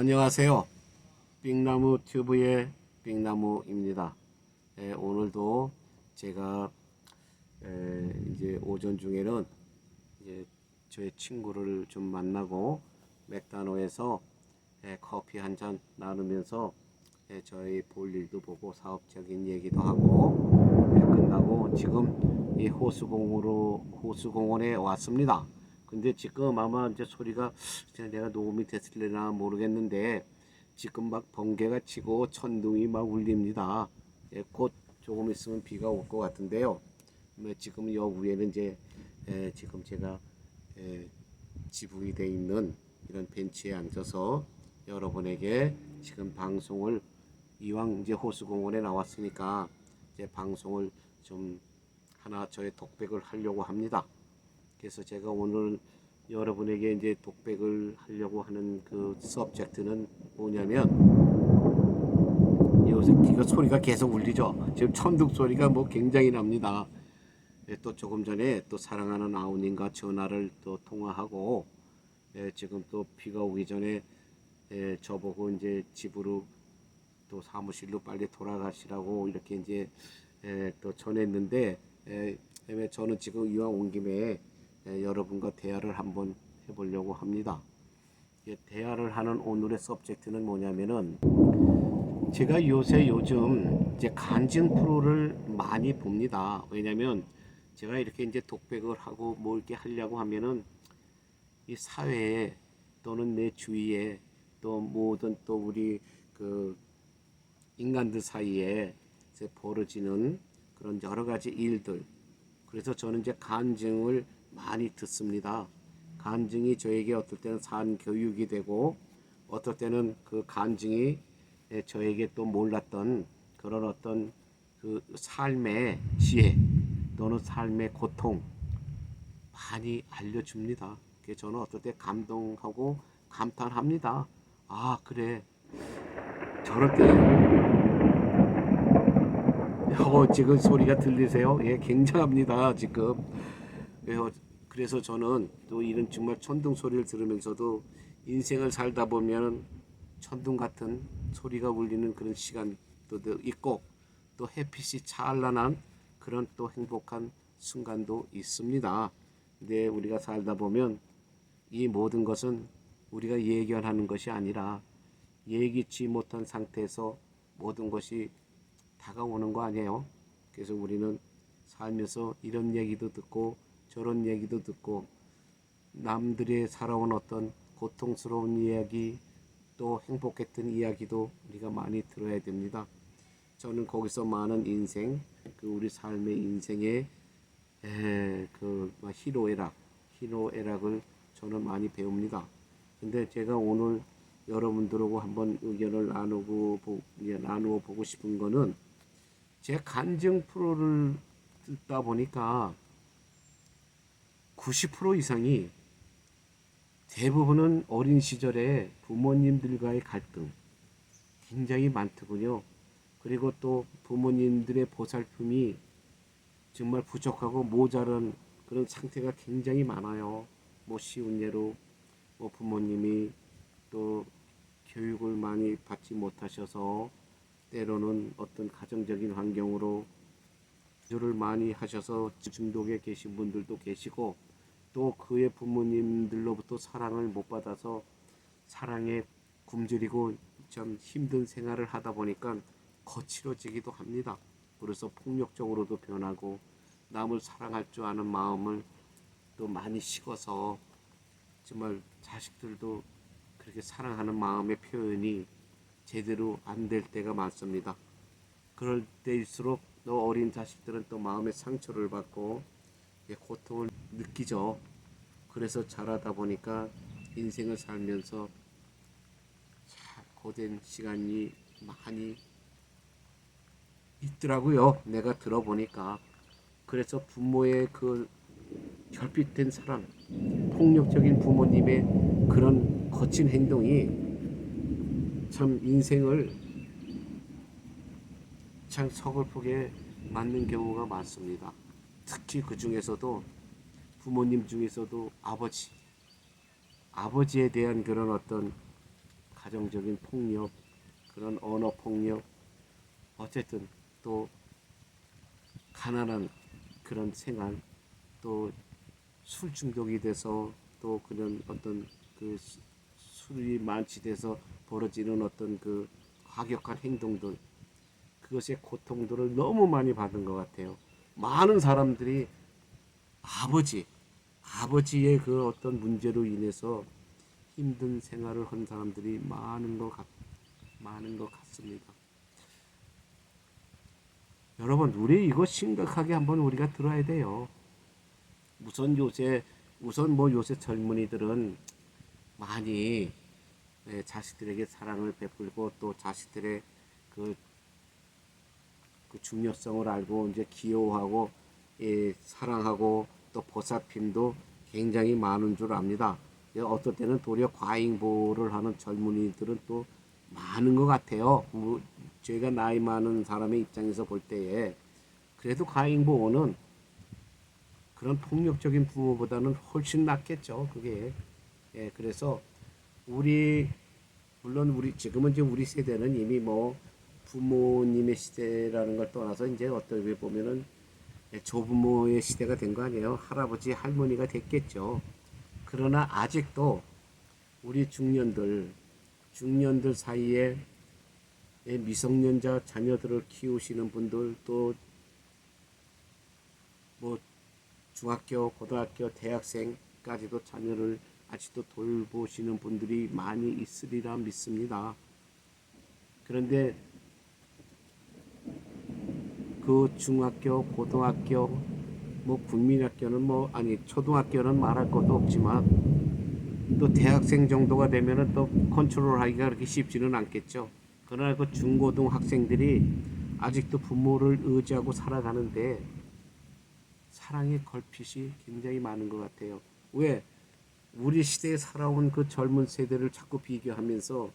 안녕하세요. 빙나무 튜브의 빙나무입니다. 오늘도 제가 이제 오전 중에는 이제 저의 친구를 좀 만나고 맥다노에서 커피 한 잔 나누면서 저희 볼 일도 보고 사업적인 얘기도 하고 끝나고 지금 이 호수공원에 왔습니다. 근데 지금 아마 이제 소리가 내가 녹음이 됐을려나 모르겠는데 지금 막 번개가 치고 천둥이 막 울립니다. 곧 조금 있으면 비가 올 것 같은데요. 지금 여 위에는 이제 지금 제가 지붕이 돼 있는 이런 벤치에 앉아서 여러분에게 지금 방송을 이왕 이제 호수공원에 나왔으니까 이제 방송을 좀 하나 저의 독백을 하려고 합니다. 그래서 제가 오늘 여러분에게 이제 독백을 하려고 하는 그 서브젝트는 뭐냐면, 요새 기가 소리가 계속 울리죠. 지금 천둥 소리가 뭐 굉장히 납니다. 또 조금 전에 또 사랑하는 아우님과 전화를 또 통화하고 지금 또 비가 오기 전에 저보고 이제 집으로 또 사무실로 빨리 돌아가시라고 이렇게 이제 또 전했는데 저는 지금 이왕 온 김에 여러분과 대화를 한번 해보려고 합니다. 대화를 하는 오늘의 서브젝트는 뭐냐면은, 제가 요즘 이제 간증 프로를 많이 봅니다. 왜냐면 제가 이렇게 이제 독백을 하고 뭐 이렇게 하려고 하면은 이 사회에 또는 내 주위에 또 모든 또 우리 그 인간들 사이에 벌어지는 그런 여러 가지 일들. 그래서 저는 이제 간증을 많이 듣습니다. 간증이 저에게 어떨 때는 산 교육이 되고, 어떨 때는 그 간증이 저에게 또 몰랐던 그런 어떤 그 삶의 지혜 또는 삶의 고통 많이 알려줍니다. 그래서 저는 어떨 때 감동하고 감탄합니다. 아, 그래. 저럴 때 지금 소리가 들리세요? 예, 굉장합니다, 지금. 그래서 저는 또 이런 정말 천둥 소리를 들으면서도 인생을 살다 보면 천둥 같은 소리가 울리는 그런 시간도 있고, 또 햇빛이 찬란한 그런 또 행복한 순간도 있습니다. 근데 우리가 살다 보면 이 모든 것은 우리가 예견하는 것이 아니라 예기치 못한 상태에서 모든 것이 다가오는 거 아니에요. 그래서 우리는 살면서 이런 얘기도 듣고 저런 얘기도 듣고 남들이 살아온 어떤 고통스러운 이야기 또 행복했던 이야기도 우리가 많이 들어야 됩니다. 저는 거기서 많은 인생, 그 우리 삶의 인생의 그 희로애락을 저는 많이 배웁니다. 근데 제가 오늘 여러분들하고 한번 의견을 나누어 보고 싶은 거는, 제 간증 프로를 듣다 보니까 90% 이상이 대부분은 어린 시절에 부모님들과의 갈등 굉장히 많더군요. 그리고 또 부모님들의 보살핌이 정말 부족하고 모자란 그런 상태가 굉장히 많아요. 뭐 쉬운 예로 뭐 부모님이 또 교육을 많이 받지 못하셔서 때로는 어떤 가정적인 환경으로 를 많이 하셔서 중독에 계신 분들도 계시고, 또 그의 부모님들로부터 사랑을 못 받아서 사랑에 굶주리고 참 힘든 생활을 하다 보니까 거칠어지기도 합니다. 그래서 폭력적으로도 변하고 남을 사랑할 줄 아는 마음을 또 많이 식어서 정말 자식들도 그렇게 사랑하는 마음의 표현이 제대로 안 될 때가 많습니다. 그럴 때일수록 또 어린 자식들은 또 마음의 상처를 받고 고통을 느끼죠. 그래서 자라다 보니까 인생을 살면서 참 고된 시간이 많이 있더라고요. 내가 들어보니까. 그래서 부모의 그 결핍된 사랑, 폭력적인 부모님의 그런 거친 행동이 참 인생을 참 서글프게 맞는 경우가 많습니다. 특히 그 중에서도 부모님 중에서도 아버지에 대한 그런 어떤 가정적인 폭력, 그런 언어 폭력, 어쨌든 또 가난한 그런 생활, 또 술 중독이 돼서 또 그런 어떤 그 술이 만취돼서 벌어지는 어떤 그 과격한 행동들, 그것의 고통들을 너무 많이 받은 것 같아요. 많은 사람들이 아버지의 그 어떤 문제로 인해서 힘든 생활을 한 사람들이 많은 것 같습니다. 여러분, 우리 이거 심각하게 한번 우리가 들어야 돼요. 우선 뭐 요새 젊은이들은 많이 자식들에게 사랑을 베풀고 또 자식들의 그, 그 중요성을 알고 이제 귀여워하고 사랑하고 또 보살핌도 굉장히 많은 줄 압니다. 어떨 때는 도리어 과잉보호를 하는 젊은이들은 또 많은 것 같아요. 제가 나이 많은 사람의 입장에서 볼 때에 그래도 과잉보호는 그런 폭력적인 부모보다는 훨씬 낫겠죠. 그게 그래서 물론 우리 지금은 이제 우리 세대는 이미 뭐 부모님의 시대라는 걸 떠나서 이제 어떻게 보면은 조부모의 시대가 된 거 아니에요. 할아버지 할머니가 됐겠죠. 그러나 아직도 우리 중년들 사이에 미성년자 자녀들을 키우시는 분들, 또 뭐 중학교, 고등학교, 대학생까지도 자녀를 아직도 돌보시는 분들이 많이 있으리라 믿습니다. 그런데 그 중학교, 고등학교, 뭐 국민학교는 초등학교는 말할 것도 없지만 또 대학생 정도가 되면은 또 컨트롤하기가 그렇게 쉽지는 않겠죠. 그러나 그 중고등 학생들이 아직도 부모를 의지하고 살아가는데 사랑의 걸핏이 굉장히 많은 것 같아요. 왜? 우리 시대에 살아온 그 젊은 세대를 자꾸 비교하면서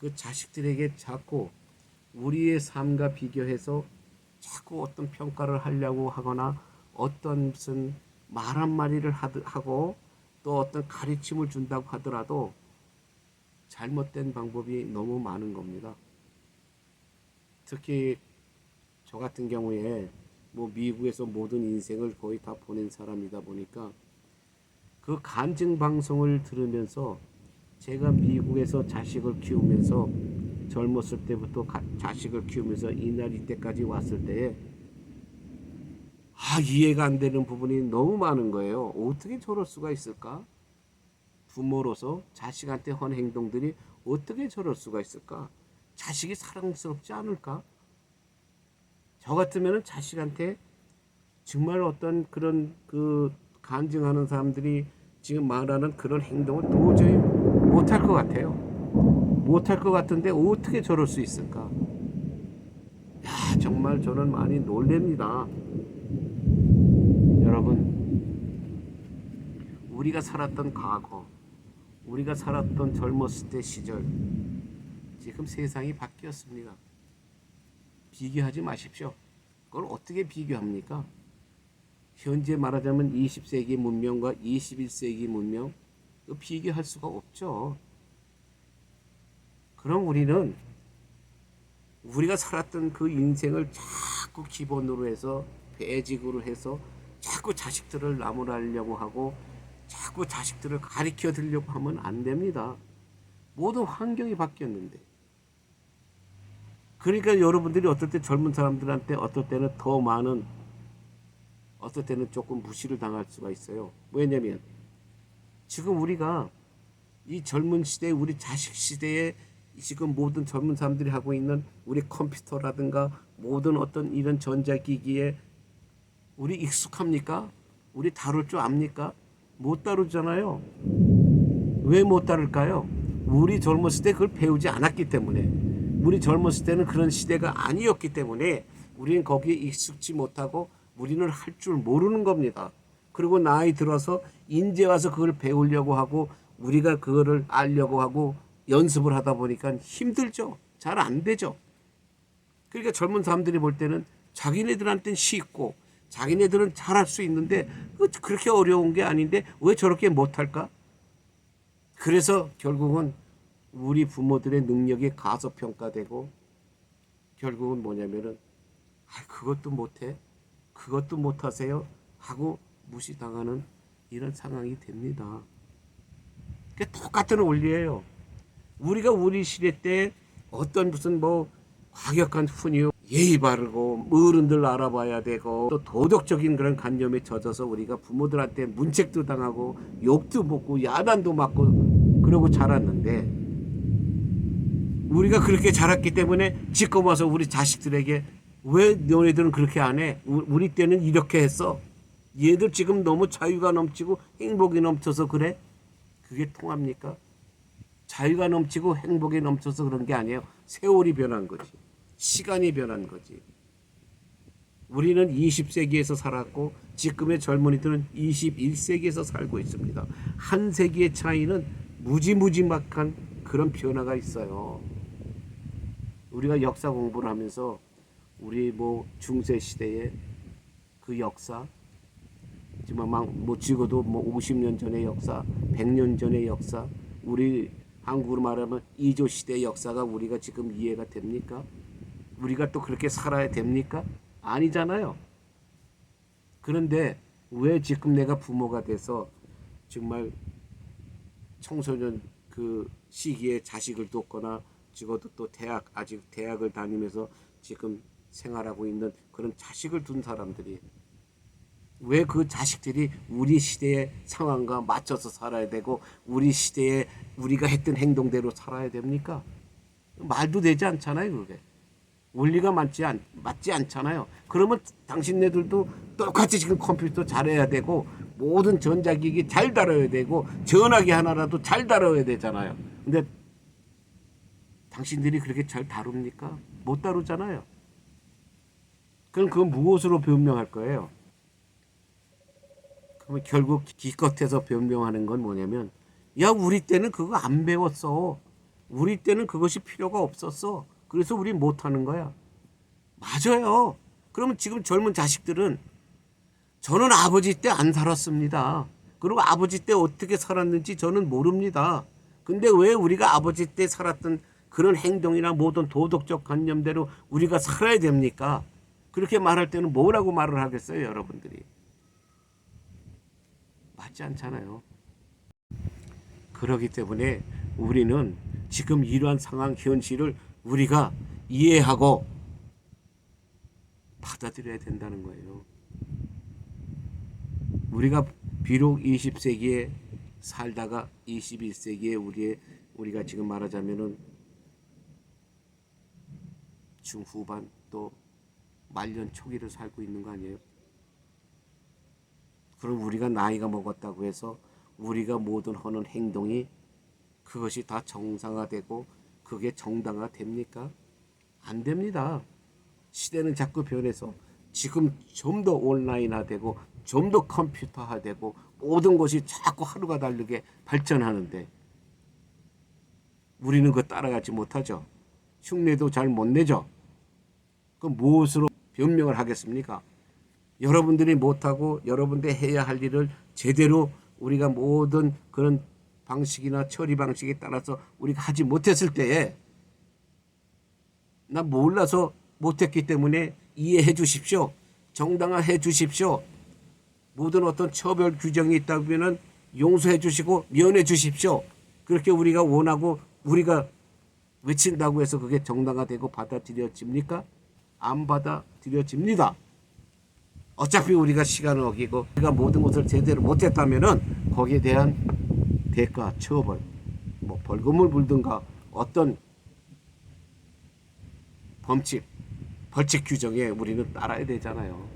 그 자식들에게 자꾸 우리의 삶과 비교해서 자꾸 어떤 평가를 하려고 하거나 어떤 무슨 말 한마디를 하고 또 어떤 가르침을 준다고 하더라도 잘못된 방법이 너무 많은 겁니다. 특히 저 같은 경우에 뭐 미국에서 모든 인생을 거의 다 보낸 사람이다 보니까 그 간증 방송을 들으면서 제가 미국에서 자식을 키우면서 젊었을 때부터 자식을 키우면서 이날 이때까지 왔을 때에 이해가 안 되는 부분이 너무 많은 거예요. 어떻게 저럴 수가 있을까? 부모로서 자식한테 한 행동들이 어떻게 저럴 수가 있을까? 자식이 사랑스럽지 않을까? 저 같으면 자식한테 정말 어떤 그런 그 간증하는 사람들이 지금 말하는 그런 행동을 도저히 못할 것 같아요. 못할 것 같은데 어떻게 저럴 수 있을까? 정말 저는 많이 놀랍니다. 여러분, 우리가 살았던 과거, 우리가 살았던 젊었을 때 시절, 지금 세상이 바뀌었습니다. 비교하지 마십시오. 그걸 어떻게 비교합니까? 현재 말하자면 20세기 문명과 21세기 문명, 비교할 수가 없죠. 그럼 우리는 우리가 살았던 그 인생을 자꾸 기본으로 해서 배직으로 해서 자꾸 자식들을 나무라려고 하고 자꾸 자식들을 가르쳐 드리려고 하면 안 됩니다. 모든 환경이 바뀌었는데. 그러니까 여러분들이 어떨 때 젊은 사람들한테 어떨 때는 더 많은, 어떨 때는 조금 무시를 당할 수가 있어요. 왜냐면 지금 우리가 이 젊은 시대, 우리 자식 시대에 지금 모든 젊은 사람들이 하고 있는 우리 컴퓨터라든가 모든 어떤 이런 전자기기에 우리 익숙합니까? 우리 다룰 줄 압니까? 못 다루잖아요. 왜 못 다룰까요? 우리 젊었을 때 그걸 배우지 않았기 때문에, 우리 젊었을 때는 그런 시대가 아니었기 때문에 우리는 거기에 익숙지 못하고 우리는 할 줄 모르는 겁니다. 그리고 나이 들어서 이제 와서 그걸 배우려고 하고 우리가 그거를 알려고 하고 연습을 하다 보니까 힘들죠. 잘 안 되죠. 그러니까 젊은 사람들이 볼 때는 자기네들한테는 쉽고 자기네들은 잘할 수 있는데 그렇게 어려운 게 아닌데 왜 저렇게 못할까? 그래서 결국은 우리 부모들의 능력이 가소평가되고 결국은 뭐냐면은 그것도 못해, 그것도 못하세요 하고 무시당하는 이런 상황이 됩니다. 똑같은 원리예요. 우리가 우리 시대 때 어떤 무슨 뭐 과격한 훈육, 예의 바르고 어른들 알아봐야 되고 또 도덕적인 그런 관념에 젖어서 우리가 부모들한테 문책도 당하고 욕도 먹고 야단도 맞고 그러고 자랐는데, 우리가 그렇게 자랐기 때문에 지금 와서 우리 자식들에게 왜 너네들은 그렇게 안 해? 우리 때는 이렇게 했어. 얘들 지금 너무 자유가 넘치고 행복이 넘쳐서 그래? 그게 통합니까? 자유가 넘치고 행복이 넘쳐서 그런 게 아니에요. 세월이 변한 거지. 시간이 변한 거지. 우리는 20세기에서 살았고 지금의 젊은이들은 21세기에서 살고 있습니다. 한 세기의 차이는 무지무지막한 그런 변화가 있어요. 우리가 역사 공부를 하면서 우리 뭐 중세 시대의 그 역사, 지금 뭐 적어도 뭐 50년 전의 역사, 100년 전의 역사, 우리 한국으로 말하면 이조 시대의 역사가 우리가 지금 이해가 됩니까? 우리가 또 그렇게 살아야 됩니까? 아니잖아요. 그런데 왜 지금 내가 부모가 돼서 정말 청소년 그 시기에 자식을 뒀거나 적어도 또 아직 대학을 다니면서 지금 생활하고 있는 그런 자식을 둔 사람들이 왜 그 자식들이 우리 시대의 상황과 맞춰서 살아야 되고 우리 시대에 우리가 했던 행동대로 살아야 됩니까? 말도 되지 않잖아요. 그게 원리가 맞지 않잖아요. 그러면 당신네들도 똑같이 지금 컴퓨터 잘해야 되고 모든 전자기기 잘 다뤄야 되고 전화기 하나라도 잘 다뤄야 되잖아요. 근데 당신들이 그렇게 잘 다룹니까? 못 다루잖아요. 그럼 그건 무엇으로 변명할 거예요? 그러면 결국 기껏해서 변명하는 건 뭐냐면, 야, 우리 때는 그거 안 배웠어. 우리 때는 그것이 필요가 없었어. 그래서 우리 못하는 거야. 맞아요. 그러면 지금 젊은 자식들은 저는 아버지 때 안 살았습니다. 그리고 아버지 때 어떻게 살았는지 저는 모릅니다. 근데 왜 우리가 아버지 때 살았던 그런 행동이나 모든 도덕적 관념대로 우리가 살아야 됩니까? 그렇게 말할 때는 뭐라고 말을 하겠어요, 여러분들이? 맞지 않잖아요. 그렇기 때문에 우리는 지금 이러한 상황 현실을 우리가 이해하고 받아들여야 된다는 거예요. 우리가 비록 20세기에 살다가 21세기에 우리가 지금 말하자면은 중후반 또 말년 초기를 살고 있는 거 아니에요? 그럼 우리가 나이가 먹었다고 해서 우리가 모든 하는 행동이 그것이 다 정상화되고 그게 정당화 됩니까? 안 됩니다. 시대는 자꾸 변해서 지금 좀 더 온라인화되고 좀 더 컴퓨터화되고 모든 것이 자꾸 하루가 다르게 발전하는데 우리는 그거 따라가지 못하죠. 흉내도 잘 못 내죠. 그럼 무엇으로 변명을 하겠습니까? 여러분들이 못하고 여러분들이 해야 할 일을 제대로 우리가 모든 그런 방식이나 처리 방식에 따라서 우리가 하지 못했을 때에 나 몰라서 못했기 때문에 이해해 주십시오. 정당화해 주십시오. 모든 어떤 처벌 규정이 있다면 용서해 주시고 면해 주십시오. 그렇게 우리가 원하고 우리가 외친다고 해서 그게 정당화되고 받아들여집니까? 안 받아들여집니다. 어차피 우리가 시간을 어기고 우리가 모든 것을 제대로 못했다면은 거기에 대한 대가, 처벌, 뭐 벌금을 물든가 어떤 벌칙 규정에 우리는 따라야 되잖아요.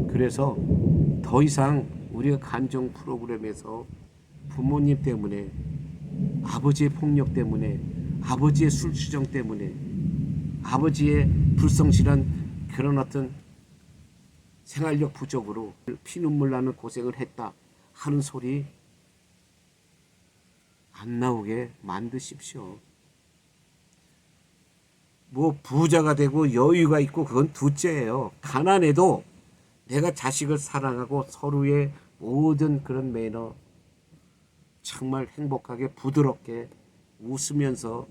그래서 더 이상 우리가 간정 프로그램에서 부모님 때문에, 아버지의 폭력 때문에, 아버지의 술주정 때문에, 아버지의 불성실한 그런 어떤 생활력 부족으로 피눈물 나는 고생을 했다 하는 소리 안 나오게 만드십시오. 뭐 부자가 되고 여유가 있고 그건 둘째예요. 가난해도 내가 자식을 사랑하고 서로의 모든 그런 매너 정말 행복하게 부드럽게 웃으면서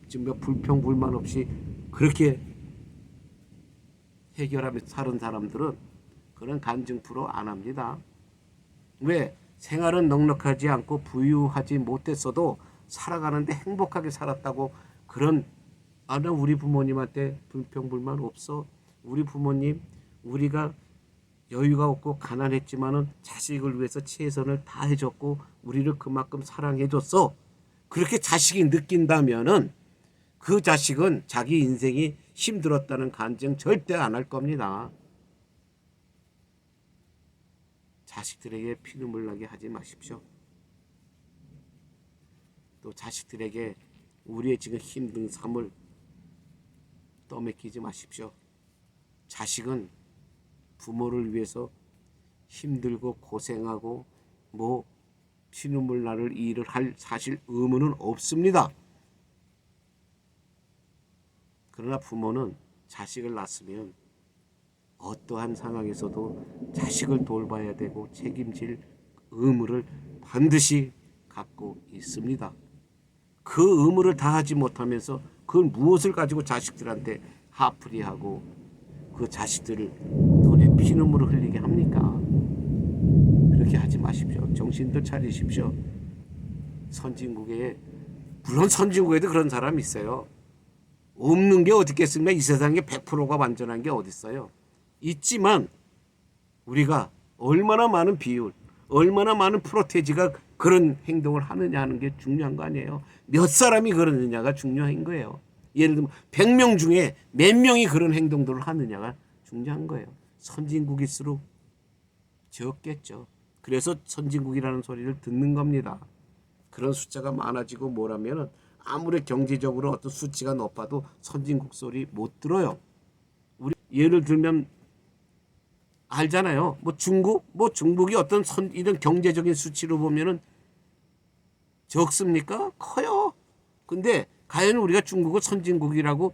지금 몇 불평 불만 없이 그렇게 해결하며 사는 사람들은 그런 간증 프로 안 합니다. 왜? 생활은 넉넉하지 않고 부유하지 못했어도 살아가는데 행복하게 살았다고 그런 나 우리 부모님한테 불평 불만 없어. 우리 부모님 우리가 여유가 없고 가난했지만은 자식을 위해서 최선을 다해줬고 우리를 그만큼 사랑해줬어. 그렇게 자식이 느낀다면은 그 자식은 자기 인생이 힘들었다는 간증 절대 안 할 겁니다. 자식들에게 피눈물 나게 하지 마십시오. 또 자식들에게 우리의 지금 힘든 삶을 떠맡기지 마십시오. 자식은 부모를 위해서 힘들고 고생하고 뭐 피눈물 나를 일을 할 사실 의무는 없습니다. 그러나 부모는 자식을 낳았으면 어떠한 상황에서도 자식을 돌봐야 되고 책임질 의무를 반드시 갖고 있습니다. 그 의무를 다하지 못하면서 그 무엇을 가지고 자식들한테 화풀이하고 그 자식들을 눈에 피눈물을 흘리게 합니까? 그렇게 하지 마십시오. 정신들 차리십시오. 선진국에 물론 선진국에도 그런 사람이 있어요. 없는 게 어디 있겠습니까? 이 세상에 100%가 완전한 게 어디 있어요? 있지만 우리가 얼마나 많은 비율, 얼마나 많은 프로테지가 그런 행동을 하느냐 하는 게 중요한 거 아니에요. 몇 사람이 그러느냐가 중요한 거예요. 예를 들면 100명 중에 몇 명이 그런 행동들을 하느냐가 중요한 거예요. 선진국일수록 적겠죠. 그래서 선진국이라는 소리를 듣는 겁니다. 그런 숫자가 많아지고 뭐라면 아무리 경제적으로 어떤 수치가 높아도 선진국 소리 못 들어요. 우리 예를 들면 알잖아요. 뭐 중국, 뭐 중국이 어떤 이런 경제적인 수치로 보면은 적습니까? 커요. 근데 과연 우리가 중국을 선진국이라고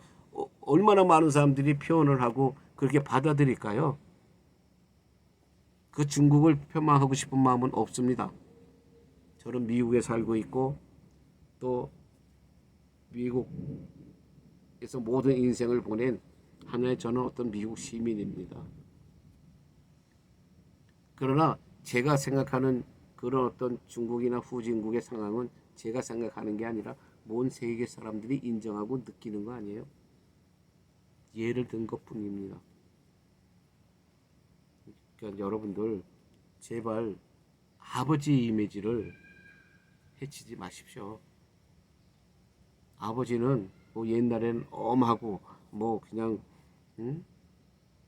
얼마나 많은 사람들이 표현을 하고 그렇게 받아들일까요? 그 중국을 폄하하고 싶은 마음은 없습니다. 저는 미국에 살고 있고 또 미국에서 모든 인생을 보낸 하나의 저는 어떤 미국 시민입니다. 그러나 제가 생각하는 그런 어떤 중국이나 후진국의 상황은 제가 생각하는 게 아니라 온 세계 사람들이 인정하고 느끼는 거 아니에요. 예를 든 것뿐입니다. 그러니까 여러분들 제발 아버지 이미지를 해치지 마십시오. 아버지는 뭐 옛날에는 엄하고 뭐 그냥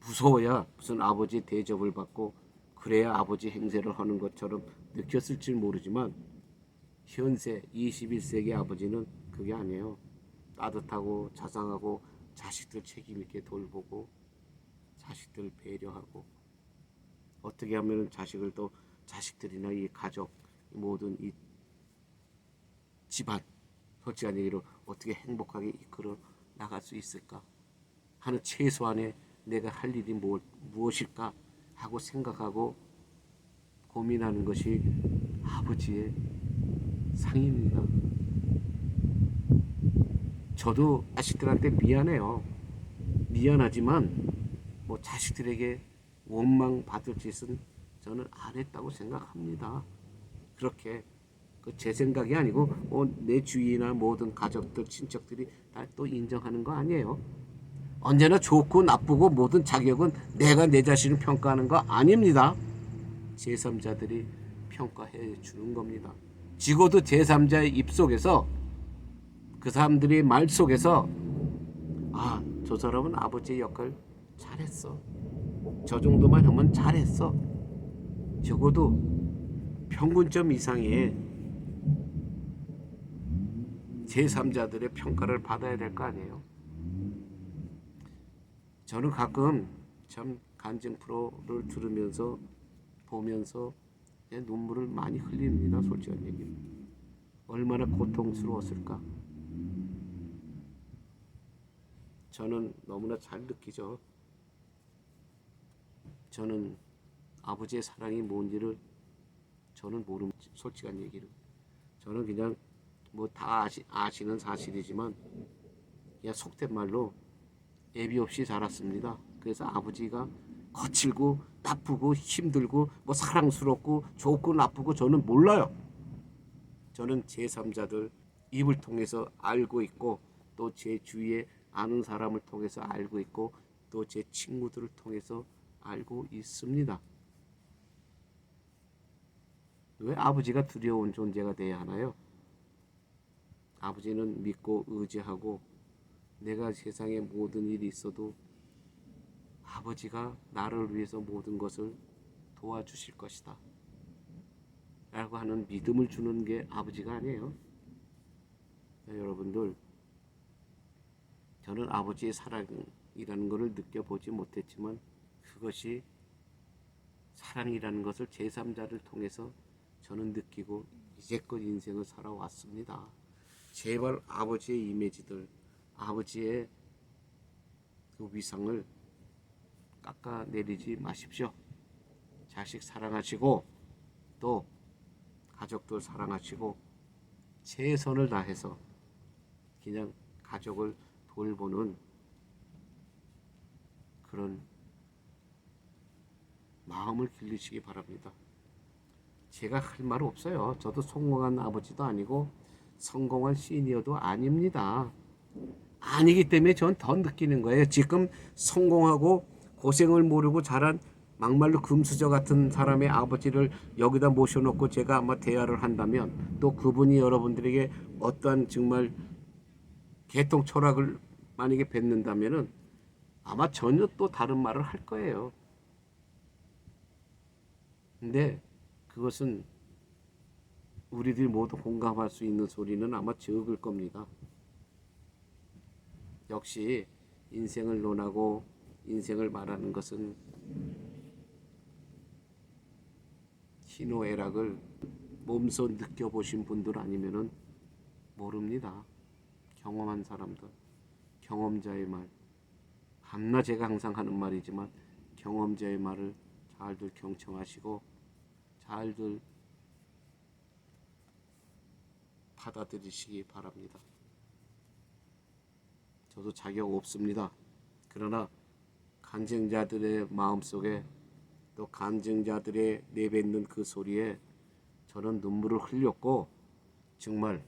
무서워야 무슨 아버지 대접을 받고 그래야 아버지 행세를 하는 것처럼 느꼈을지 모르지만 현세 21세기 아버지는 그게 아니에요. 따뜻하고 자상하고 자식들 책임 있게 돌보고 자식들 배려하고 어떻게 하면 자식을 또 자식들이나 이 가족 모든 이 집안 솔직한 얘기로 어떻게 행복하게 이끌어 나갈 수 있을까 하는 최소한의 내가 할 일이 무엇일까 하고 생각하고 고민하는 것이 아버지의 상입니다. 저도 자식들한테 미안해요. 미안하지만 뭐 자식들에게 원망 받을 짓은 저는 안 했다고 생각합니다. 그렇게 제 생각이 아니고 내 주위나 모든 가족들 친척들이 다 또 인정하는 거 아니에요. 언제나 좋고 나쁘고 모든 자격은 내가 내 자신을 평가하는 거 아닙니다. 제3자들이 평가해 주는 겁니다. 적어도 제3자의 입속에서 그 사람들의 말 속에서 저 사람은 아버지의 역할 잘했어. 저 정도만 하면 잘했어. 적어도 평균점 이상의 제3자들의 평가를 받아야 될 거 아니에요. 저는 가끔 참 간증 프로를 들으면서 보면서 내 눈물을 많이 흘립니다. 솔직한 얘기로. 얼마나 고통스러웠을까. 저는 너무나 잘 느끼죠. 저는 아버지의 사랑이 뭔지를 저는 모릅니다. 솔직한 얘기를. 저는 그냥 뭐 다 아시는 사실이지만 그냥 속된 말로 애비 없이 자랐습니다. 그래서 아버지가 거칠고 나쁘고 힘들고 뭐 사랑스럽고 좋고 나쁘고 저는 몰라요. 저는 제3자들 입을 통해서 알고 있고 또 제 주위에 아는 사람을 통해서 알고 있고 또 제 친구들을 통해서 알고 있습니다. 왜 아버지가 두려운 존재가 돼야 하나요? 아버지는 믿고 의지하고 내가 세상에 모든 일이 있어도 아버지가 나를 위해서 모든 것을 도와주실 것이다 라고 하는 믿음을 주는 게 아버지가 아니에요. 여러분들, 저는 아버지의 사랑이라는 것을 느껴보지 못했지만 그것이 사랑이라는 것을 제3자를 통해서 저는 느끼고 이제껏 인생을 살아왔습니다. 제발 아버지의 이미지들, 아버지의 그 위상을 깎아내리지 마십시오. 자식 사랑하시고 또 가족들 사랑하시고 최선을 다해서 그냥 가족을 돌보는 그런 마음을 길리시기 바랍니다. 제가 할 말 없어요. 저도 성공한 아버지도 아니고 성공한 시니어도 아닙니다. 아니기 때문에 전 더 느끼는 거예요. 지금 성공하고 고생을 모르고 자란 막말로 금수저 같은 사람의 아버지를 여기다 모셔놓고 제가 아마 대화를 한다면 또 그분이 여러분들에게 어떠한 정말 개통 철학을 만약에 뱉는다면은 아마 전혀 또 다른 말을 할 거예요. 근데 그것은 우리들이 모두 공감할 수 있는 소리는 아마 적을 겁니다. 역시 인생을 논하고 인생을 말하는 것은 희노애락을 몸소 느껴보신 분들 아니면은 모릅니다. 경험한 사람들, 경험자의 말. 밤낮 제가 항상 하는 말이지만 경험자의 말을 잘들 경청하시고 잘들 받아들이시기 바랍니다. 저도 자격 없습니다. 그러나 간증자들의 마음속에 또 간증자들의 내뱉는 그 소리에 저는 눈물을 흘렸고 정말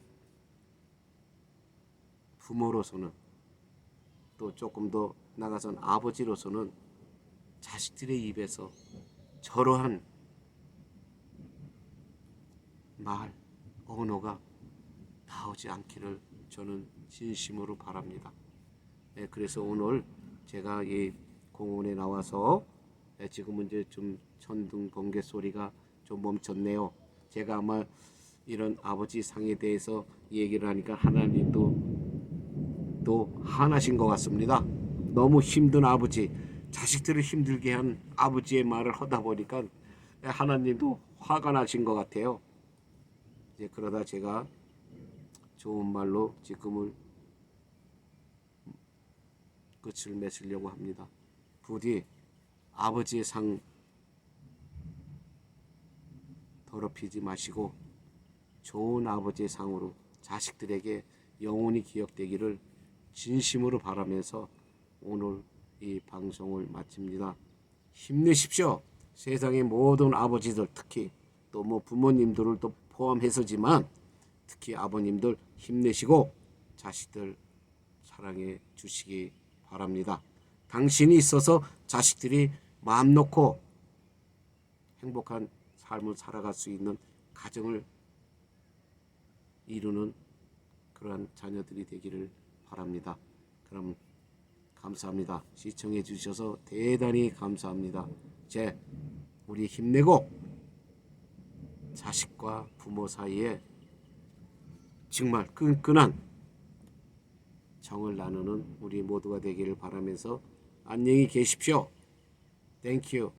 부모로서는 또 조금 더 나가선 아버지로서는 자식들의 입에서 저러한 말, 언어가 나오지 않기를 저는 진심으로 바랍니다. 그래서 오늘 제가 이 공원에 나와서 지금은 이제 좀 천둥 번개 소리가 좀 멈췄네요. 제가 아마 이런 아버지 상에 대해서 얘기를 하니까 하나님도 또 화나신 것 같습니다. 너무 힘든 아버지, 자식들을 힘들게 한 아버지의 말을 하다 보니까 하나님도 화가 나신 것 같아요. 이제 그러다 제가 좋은 말로 지금을 끝을 맺으려고 합니다. 부디 아버지의 상 더럽히지 마시고 좋은 아버지의 상으로 자식들에게 영원히 기억되기를 진심으로 바라면서 오늘 이 방송을 마칩니다. 힘내십시오. 세상의 모든 아버지들, 특히 또 뭐 부모님들을 또 포함해서지만 특히 아버님들 힘내시고 자식들 사랑해 주시기 바랍니다. 당신이 있어서 자식들이 마음 놓고 행복한 삶을 살아갈 수 있는 가정을 이루는 그러한 자녀들이 되기를 바랍니다. 그럼 감사합니다. 시청해 주셔서 대단히 감사합니다. 우리 힘내고 자식과 부모 사이에 정말 끈끈한 정을 나누는 우리 모두가 되기를 바라면서 안녕히 계십시오. 땡큐.